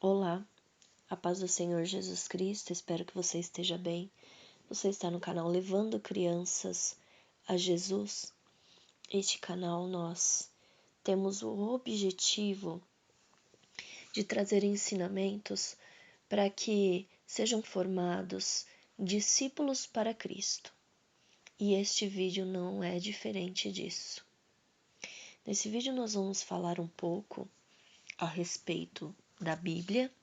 Olá, a paz do Senhor Jesus Cristo, espero que você esteja bem. Você está no canal Levando Crianças a Jesus. Este canal nós temos o objetivo de trazer ensinamentos para que sejam formados discípulos para Cristo. E este vídeo não é diferente disso. Nesse vídeo nós vamos falar um pouco a respeito da Bíblia,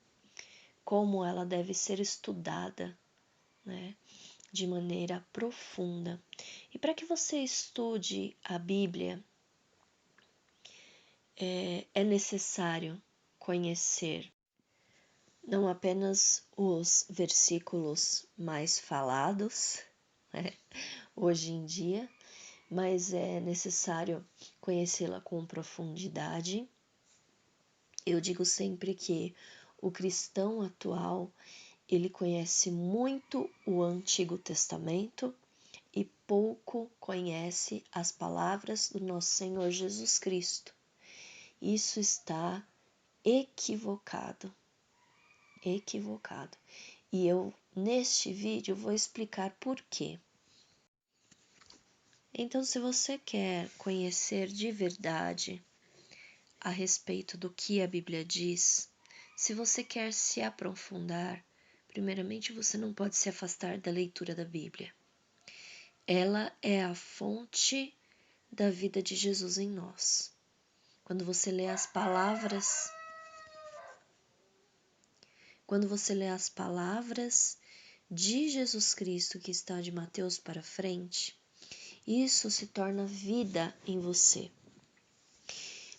como ela deve ser estudada, né, de maneira profunda. E para que você estude a Bíblia, é necessário conhecer não apenas os versículos mais falados, né, hoje em dia, mas é necessário conhecê-la com profundidade. Eu digo sempre que o cristão atual, ele conhece muito o Antigo Testamento e pouco conhece as palavras do nosso Senhor Jesus Cristo. Isso está equivocado. E eu, neste vídeo, vou explicar por quê. Então, se você quer conhecer de verdade a respeito do que a Bíblia diz, se você quer se aprofundar, primeiramente você não pode se afastar da leitura da Bíblia. Ela é a fonte da vida de Jesus em nós. Quando você lê as palavras de Jesus Cristo que está de Mateus para frente, isso se torna vida em você.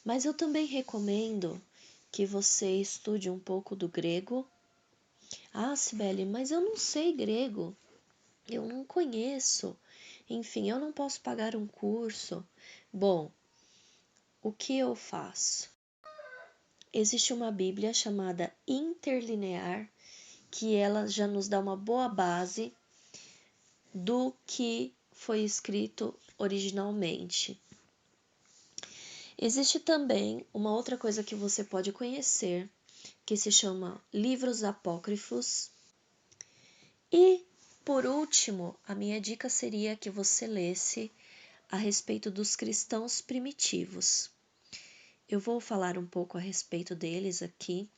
Mas eu também recomendo que você estude um pouco do grego. Ah, Cibele, mas eu não sei grego, eu não conheço, enfim, eu não posso pagar um curso. Bom, o que eu faço? Existe uma Bíblia chamada Interlinear, que ela já nos dá uma boa base do que foi escrito originalmente. Existe também uma outra coisa que você pode conhecer, que se chama livros apócrifos. E, por último, a minha dica seria que você lesse a respeito dos cristãos primitivos. Eu vou falar um pouco a respeito deles aqui.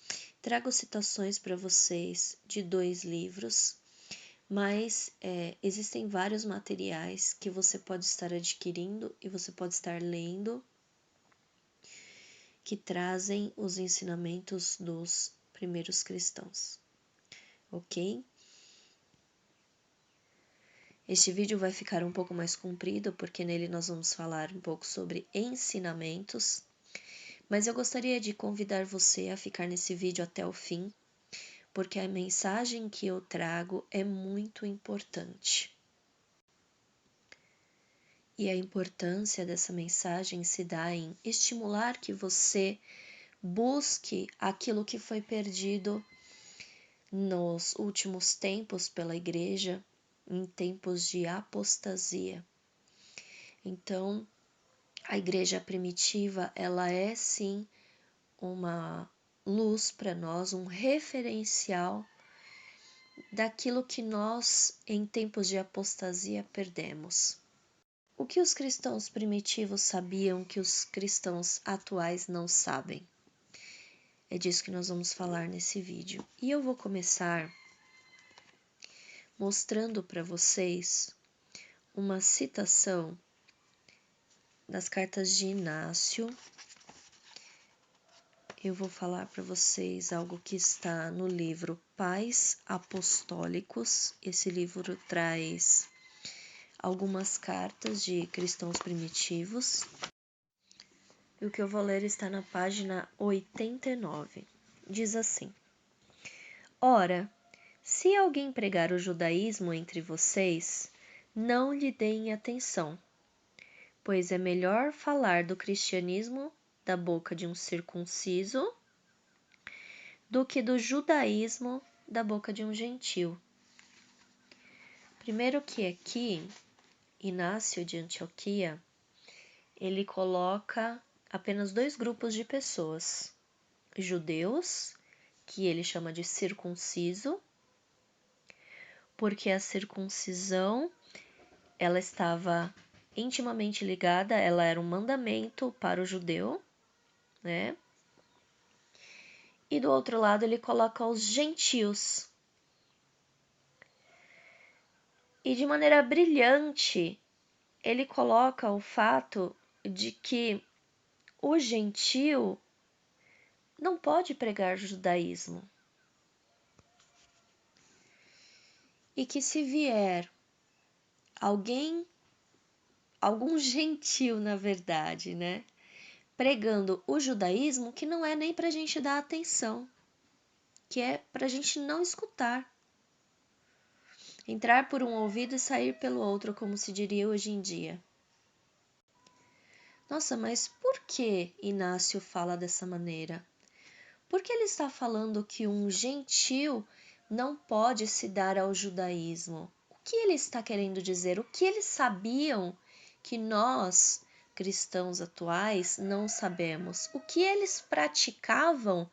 Trago citações para vocês de 2 livros, mas existem vários materiais que você pode estar adquirindo e você pode estar lendo que trazem os ensinamentos dos primeiros cristãos, ok? Este vídeo vai ficar um pouco mais comprido porque nele nós vamos falar um pouco sobre ensinamentos. Mas eu gostaria de convidar você a ficar nesse vídeo até o fim, porque a mensagem que eu trago é muito importante. E a importância dessa mensagem se dá em estimular que você busque aquilo que foi perdido nos últimos tempos pela igreja, em tempos de apostasia. Então, a igreja primitiva, ela é sim uma luz para nós, um referencial daquilo que nós, em tempos de apostasia, perdemos. O que os cristãos primitivos sabiam que os cristãos atuais não sabem? É disso que nós vamos falar nesse vídeo. E eu vou começar mostrando para vocês uma citação das cartas de Inácio. Eu vou falar para vocês algo que está no livro Pais Apostólicos. Esse livro traz algumas cartas de cristãos primitivos. E o que eu vou ler está na página 89. Diz assim: Ora, se alguém pregar o judaísmo entre vocês, não lhe deem atenção, pois é melhor falar do cristianismo da boca de um circunciso do que do judaísmo da boca de um gentil. Primeiro que aqui, Inácio de Antioquia, ele coloca apenas 2 grupos de pessoas: judeus, que ele chama de circunciso, porque a circuncisão ela estava intimamente ligada, ela era um mandamento para o judeu, né? E do outro lado ele coloca os gentios. E de maneira brilhante, ele coloca o fato de que o gentio não pode pregar judaísmo. E que se vier algum gentio, na verdade, né, pregando o judaísmo, que não é nem para a gente dar atenção, que é para a gente não escutar. Entrar por um ouvido e sair pelo outro, como se diria hoje em dia. Nossa, mas por que Inácio fala dessa maneira? Porque ele está falando que um gentio não pode se dar ao judaísmo. O que ele está querendo dizer? O que eles sabiam que nós, cristãos atuais, não sabemos? O que eles praticavam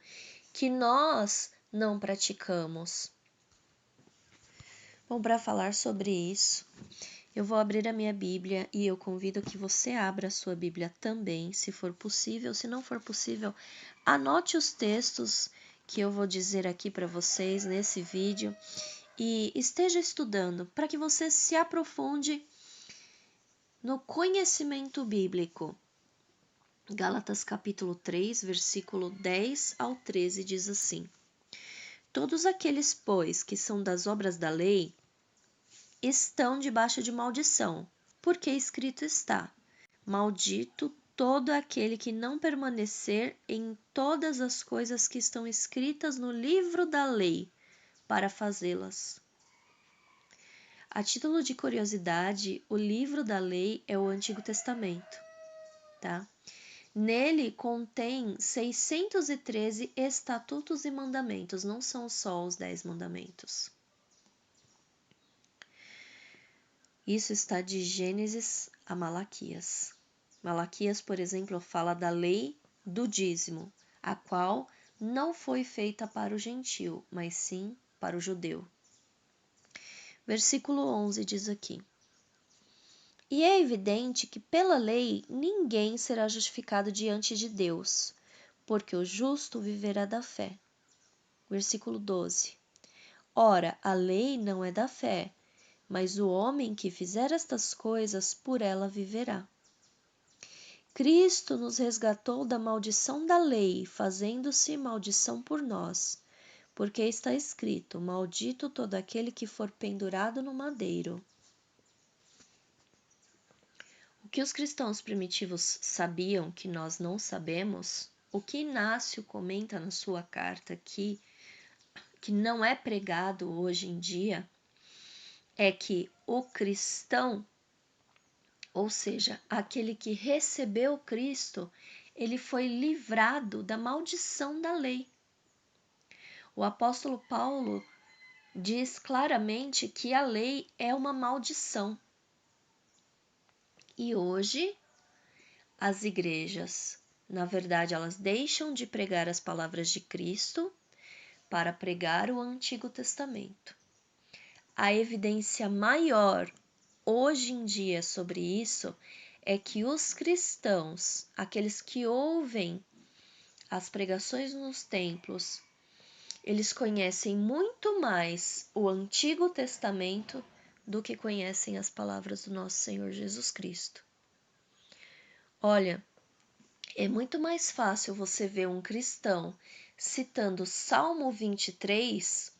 que nós não praticamos? Bom, para falar sobre isso, eu vou abrir a minha Bíblia e eu convido que você abra a sua Bíblia também, se for possível. Se não for possível, anote os textos que eu vou dizer aqui para vocês nesse vídeo e esteja estudando para que você se aprofunde no conhecimento bíblico. Gálatas capítulo 3, versículo 10 ao 13 diz assim: Todos aqueles, pois, que são das obras da lei, estão debaixo de maldição, porque escrito está: Maldito todo aquele que não permanecer em todas as coisas que estão escritas no livro da lei, para fazê-las. A título de curiosidade, o livro da lei é o Antigo Testamento, tá? Nele contém 613 estatutos e mandamentos, não são só os 10 mandamentos. Isso está de Gênesis a Malaquias. Malaquias, por exemplo, fala da lei do dízimo, a qual não foi feita para o gentio, mas sim para o judeu. Versículo 11 diz aqui: E é evidente que pela lei ninguém será justificado diante de Deus, porque o justo viverá da fé. Versículo 12: Ora, a lei não é da fé, mas o homem que fizer estas coisas, por ela viverá. Cristo nos resgatou da maldição da lei, fazendo-se maldição por nós, porque está escrito: Maldito todo aquele que for pendurado no madeiro. O que os cristãos primitivos sabiam que nós não sabemos, o que Inácio comenta na sua carta aqui, que não é pregado hoje em dia, é que o cristão, ou seja, aquele que recebeu Cristo, ele foi livrado da maldição da lei. O apóstolo Paulo diz claramente que a lei é uma maldição. E hoje, as igrejas, na verdade, elas deixam de pregar as palavras de Cristo para pregar o Antigo Testamento. A evidência maior hoje em dia sobre isso é que os cristãos, aqueles que ouvem as pregações nos templos, eles conhecem muito mais o Antigo Testamento do que conhecem as palavras do nosso Senhor Jesus Cristo. Olha, é muito mais fácil você ver um cristão citando Salmo 23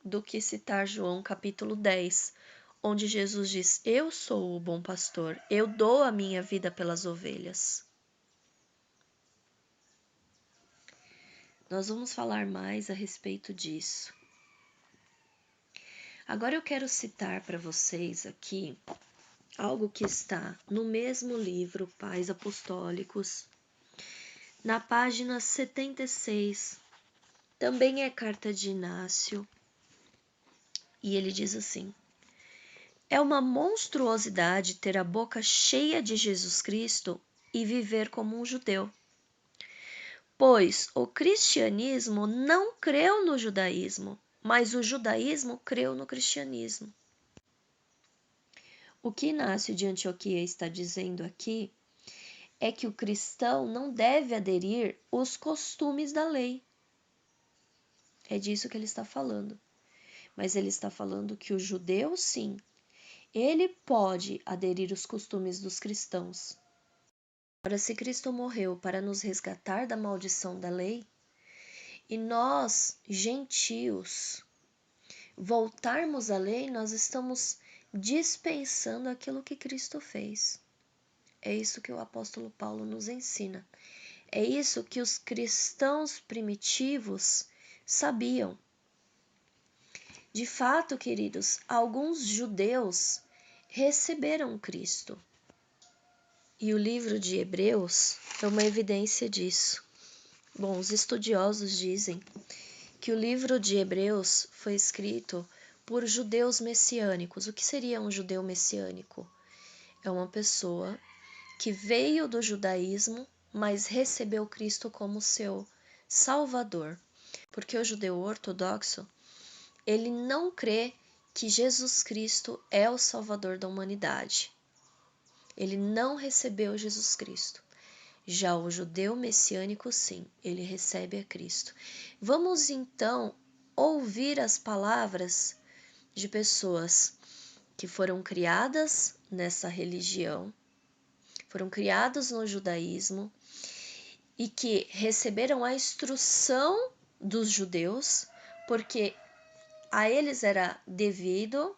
do que citar João capítulo 10, onde Jesus diz: Eu sou o bom pastor, eu dou a minha vida pelas ovelhas. Nós vamos falar mais a respeito disso. Agora eu quero citar para vocês aqui algo que está no mesmo livro Pais Apostólicos, na página 76. Também é carta de Inácio, e ele diz assim: É uma monstruosidade ter a boca cheia de Jesus Cristo e viver como um judeu. pois o cristianismo não creu no judaísmo, mas o judaísmo creu no cristianismo. O que Inácio de Antioquia está dizendo aqui é que o cristão não deve aderir aos costumes da lei. É disso que ele está falando. Mas ele está falando que o judeu, sim, ele pode aderir aos costumes dos cristãos. Ora, se Cristo morreu para nos resgatar da maldição da lei, e nós, gentios, voltarmos à lei, nós estamos dispensando aquilo que Cristo fez. É isso que o apóstolo Paulo nos ensina. É isso que os cristãos primitivos sabiam. De fato, queridos, alguns judeus receberam Cristo. E o livro de Hebreus é uma evidência disso. Bom, os estudiosos dizem que o livro de Hebreus foi escrito por judeus messiânicos. O que seria um judeu messiânico? É uma pessoa que veio do judaísmo, mas recebeu Cristo como seu Salvador. Porque o judeu ortodoxo, ele não crê que Jesus Cristo é o Salvador da humanidade. Ele não recebeu Jesus Cristo. Já o judeu messiânico, sim, ele recebe a Cristo. Vamos então ouvir as palavras de pessoas que foram criadas nessa religião, foram criados no judaísmo e que receberam a instrução dos judeus, porque a eles era devido,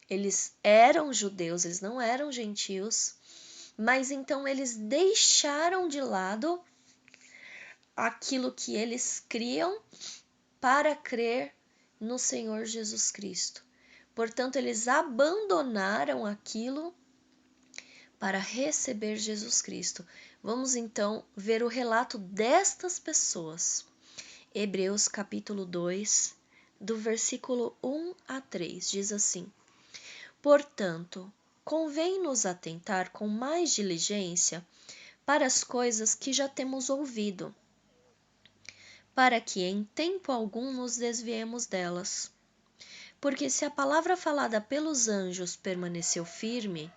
eles eram judeus, eles não eram gentios, mas então eles deixaram de lado aquilo que eles criam para crer no Senhor Jesus Cristo. Portanto, eles abandonaram aquilo para receber Jesus Cristo. Vamos então ver o relato destas pessoas. Hebreus capítulo 2, do versículo 1 a 3, diz assim: Portanto, convém-nos atentar com mais diligência para as coisas que já temos ouvido, para que em tempo algum nos desviemos delas. Porque se a palavra falada pelos anjos permaneceu firme,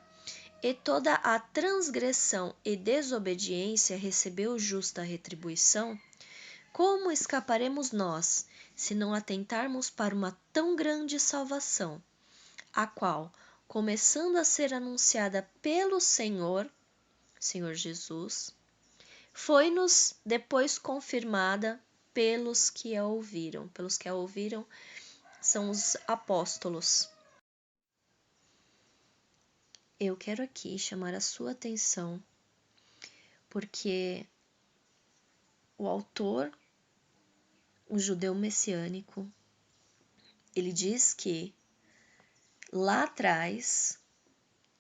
e toda a transgressão e desobediência recebeu justa retribuição, como escaparemos nós, se não atentarmos para uma tão grande salvação, a qual, começando a ser anunciada pelo Senhor Jesus, foi-nos depois confirmada pelos que a ouviram. Pelos que a ouviram são os apóstolos. Eu quero aqui chamar a sua atenção, porque o autor, o judeu messiânico, ele diz que lá atrás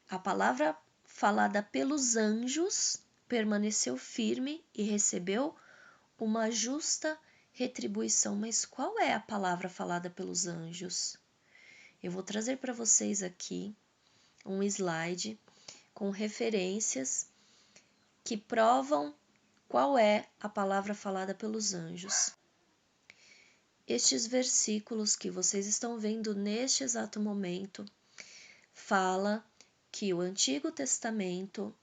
a palavra falada pelos anjos permaneceu firme e recebeu uma justa retribuição. Mas qual é a palavra falada pelos anjos? Eu vou trazer para vocês aqui um slide com referências que provam qual é a palavra falada pelos anjos. Estes versículos que vocês estão vendo neste exato momento fala que o Antigo Testamento,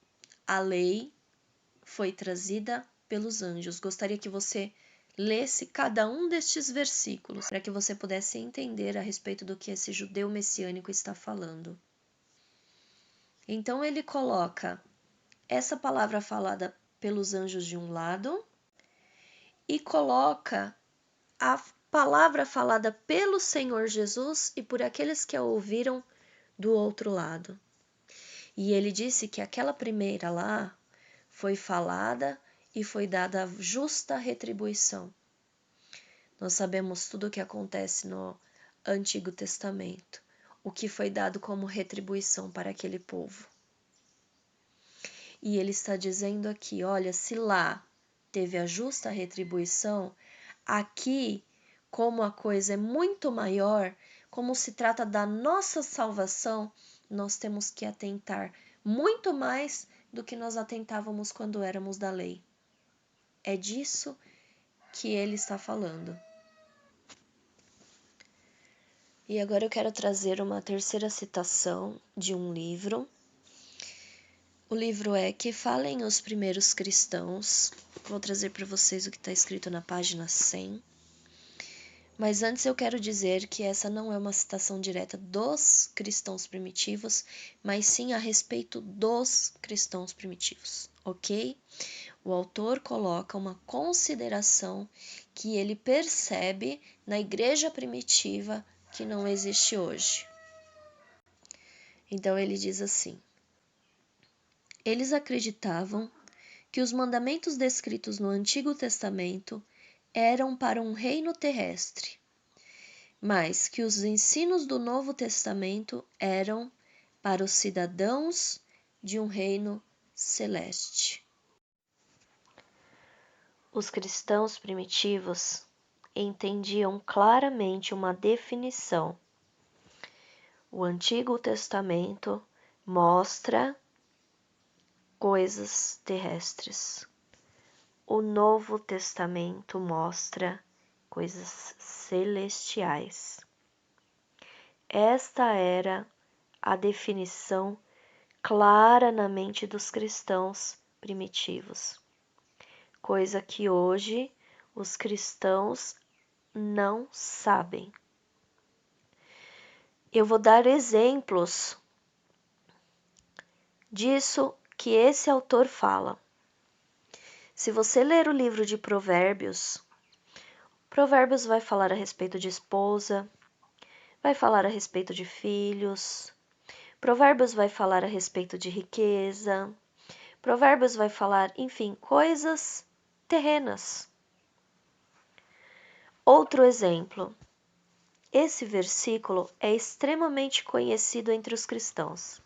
a lei, foi trazida pelos anjos. Gostaria que você lesse cada um destes versículos para que você pudesse entender a respeito do que esse judeu messiânico está falando. Então ele coloca essa palavra falada pelos anjos de um lado e coloca a palavra falada pelo Senhor Jesus e por aqueles que a ouviram do outro lado. E ele disse que aquela primeira lá foi falada e foi dada a justa retribuição. Nós sabemos tudo o que acontece no Antigo Testamento, o que foi dado como retribuição para aquele povo. E ele está dizendo aqui, olha, se lá teve a justa retribuição, aqui, como a coisa é muito maior, como se trata da nossa salvação, nós temos que atentar muito mais do que nós atentávamos quando éramos da lei. É disso que ele está falando. E agora eu quero trazer uma terceira citação de um livro. O livro é Que Falem os Primeiros Cristãos. Vou trazer para vocês o que está escrito na página 100. Mas antes eu quero dizer que essa não é uma citação direta dos cristãos primitivos, mas sim a respeito dos cristãos primitivos, ok? O autor coloca uma consideração que ele percebe na igreja primitiva que não existe hoje. Então ele diz assim: eles acreditavam que os mandamentos descritos no Antigo Testamento eram para um reino terrestre, mas que os ensinos do Novo Testamento eram para os cidadãos de um reino celeste. Os cristãos primitivos entendiam claramente uma definição. O Antigo Testamento mostra coisas terrestres. O Novo Testamento mostra coisas celestiais. Esta era a definição clara na mente dos cristãos primitivos, coisa que hoje os cristãos não sabem. Eu vou dar exemplos disso que esse autor fala. Se você ler o livro de Provérbios, Provérbios vai falar a respeito de esposa, vai falar a respeito de filhos, Provérbios vai falar a respeito de riqueza, Provérbios vai falar, enfim, coisas terrenas. Outro exemplo. Esse versículo é extremamente conhecido entre os cristãos.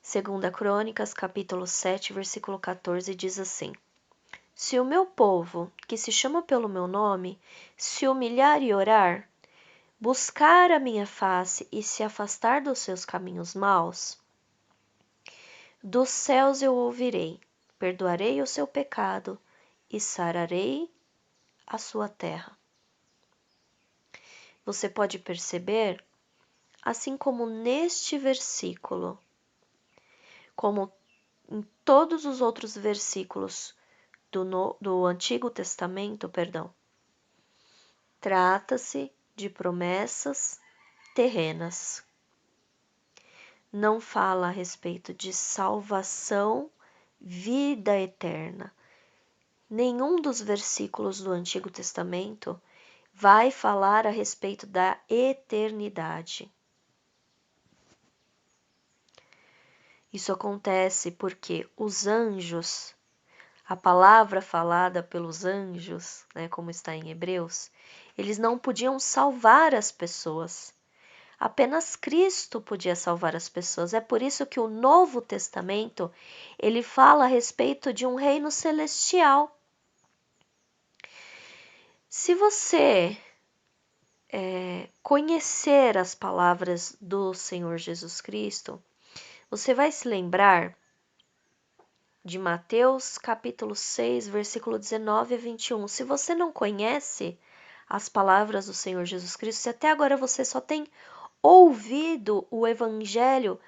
2 Crônicas, capítulo 7, versículo 14, diz assim: Se o meu povo, que se chama pelo meu nome, se humilhar e orar, buscar a minha face e se afastar dos seus caminhos maus, dos céus eu ouvirei, perdoarei o seu pecado e sararei a sua terra. Você pode perceber, assim como neste versículo, como em todos os outros versículos do Antigo Testamento, trata-se de promessas terrenas. Não fala a respeito de salvação, vida eterna. Nenhum dos versículos do Antigo Testamento vai falar a respeito da eternidade. Isso acontece porque os anjos, a palavra falada pelos anjos, como está em Hebreus, eles não podiam salvar as pessoas. Apenas Cristo podia salvar as pessoas. É por isso que o Novo Testamento, ele fala a respeito de um reino celestial. Se você conhecer as palavras do Senhor Jesus Cristo, você vai se lembrar de Mateus capítulo 6, versículo 19 a 21. Se você não conhece as palavras do Senhor Jesus Cristo, se até agora você só tem ouvido o evangelho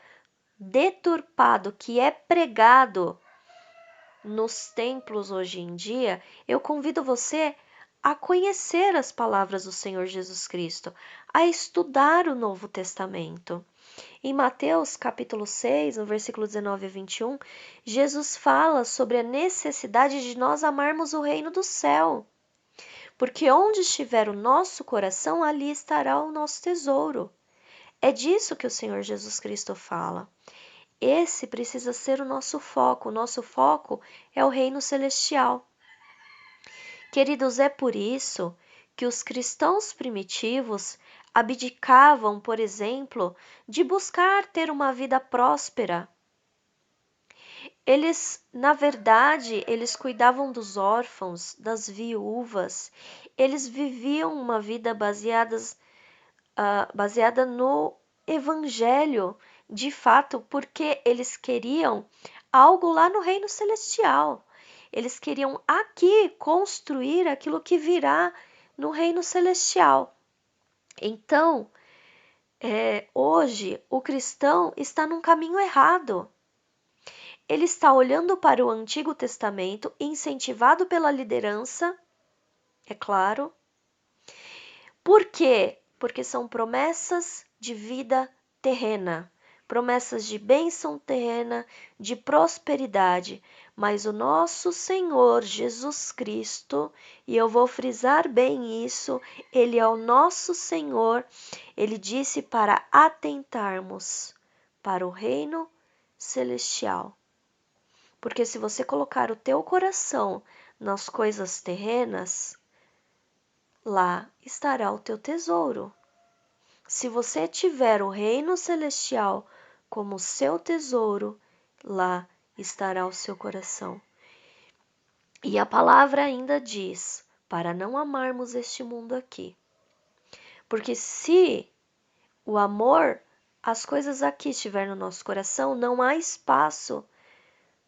deturpado que é pregado nos templos hoje em dia, eu convido você a conhecer as palavras do Senhor Jesus Cristo, a estudar o Novo Testamento. Em Mateus capítulo 6, no versículo 19 a 21, Jesus fala sobre a necessidade de nós amarmos o reino do céu. Porque onde estiver o nosso coração, ali estará o nosso tesouro. É disso que o Senhor Jesus Cristo fala. Esse precisa ser o nosso foco. O nosso foco é o reino celestial. Queridos, é por isso que os cristãos primitivos abdicavam, por exemplo, de buscar ter uma vida próspera. Eles, na verdade, eles cuidavam dos órfãos, das viúvas. Eles viviam uma vida baseada no evangelho, de fato, porque eles queriam algo lá no reino celestial. Eles queriam aqui construir aquilo que virá no reino celestial. Então, hoje o cristão está num caminho errado. Ele está olhando para o Antigo Testamento, incentivado pela liderança, é claro. Por quê? Porque são promessas de vida terrena, promessas de bênção terrena, de prosperidade. Mas o nosso Senhor Jesus Cristo, e eu vou frisar bem isso, Ele é o nosso Senhor, Ele disse para atentarmos para o reino celestial. Porque se você colocar o teu coração nas coisas terrenas, lá estará o teu tesouro. Se você tiver o reino celestial como seu tesouro, lá estará o seu coração. E a palavra ainda diz, para não amarmos este mundo aqui. Porque se o amor, as coisas aqui estiver no nosso coração, não há espaço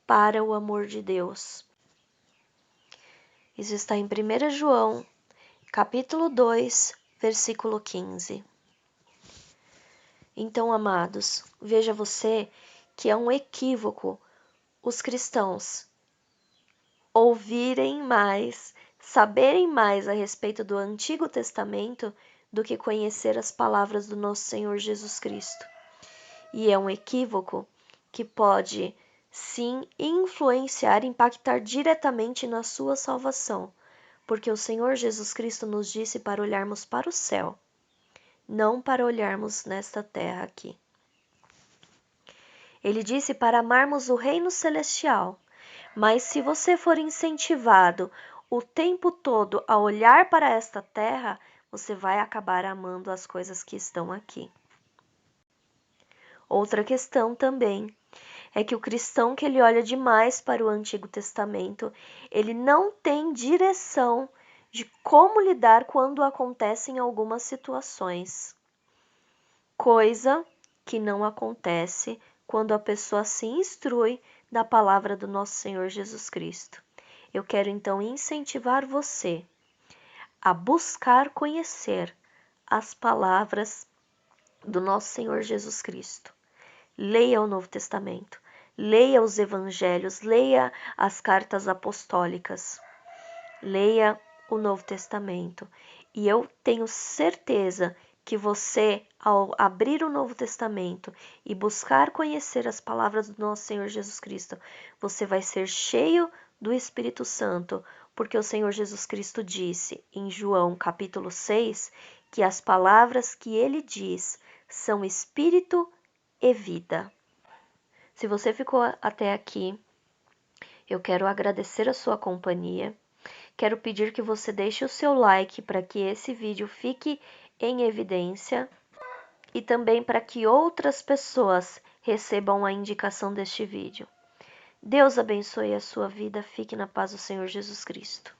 para o amor de Deus. Isso está em 1 João, capítulo 2, versículo 15. Então, amados, veja você que é um equívoco os cristãos ouvirem mais, saberem mais a respeito do Antigo Testamento do que conhecer as palavras do nosso Senhor Jesus Cristo. E é um equívoco que pode, sim, influenciar, impactar diretamente na sua salvação, porque o Senhor Jesus Cristo nos disse para olharmos para o céu, não para olharmos nesta terra aqui. Ele disse para amarmos o reino celestial, mas se você for incentivado o tempo todo a olhar para esta terra, você vai acabar amando as coisas que estão aqui. Outra questão também é que o cristão que ele olha demais para o Antigo Testamento, ele não tem direção de como lidar quando acontecem algumas situações. Coisa que não acontece quando a pessoa se instrui da palavra do nosso Senhor Jesus Cristo. Eu quero então incentivar você a buscar conhecer as palavras do nosso Senhor Jesus Cristo. Leia o Novo Testamento, leia os evangelhos, leia as cartas apostólicas, leia o Novo Testamento. E eu tenho certeza que você, ao abrir o Novo Testamento e buscar conhecer as palavras do nosso Senhor Jesus Cristo, você vai ser cheio do Espírito Santo, porque o Senhor Jesus Cristo disse em João capítulo 6 que as palavras que ele diz são Espírito e vida. Se você ficou até aqui, eu quero agradecer a sua companhia. Quero pedir que você deixe o seu like para que esse vídeo fique em evidência e também para que outras pessoas recebam a indicação deste vídeo. Deus abençoe a sua vida. Fique na paz do Senhor Jesus Cristo.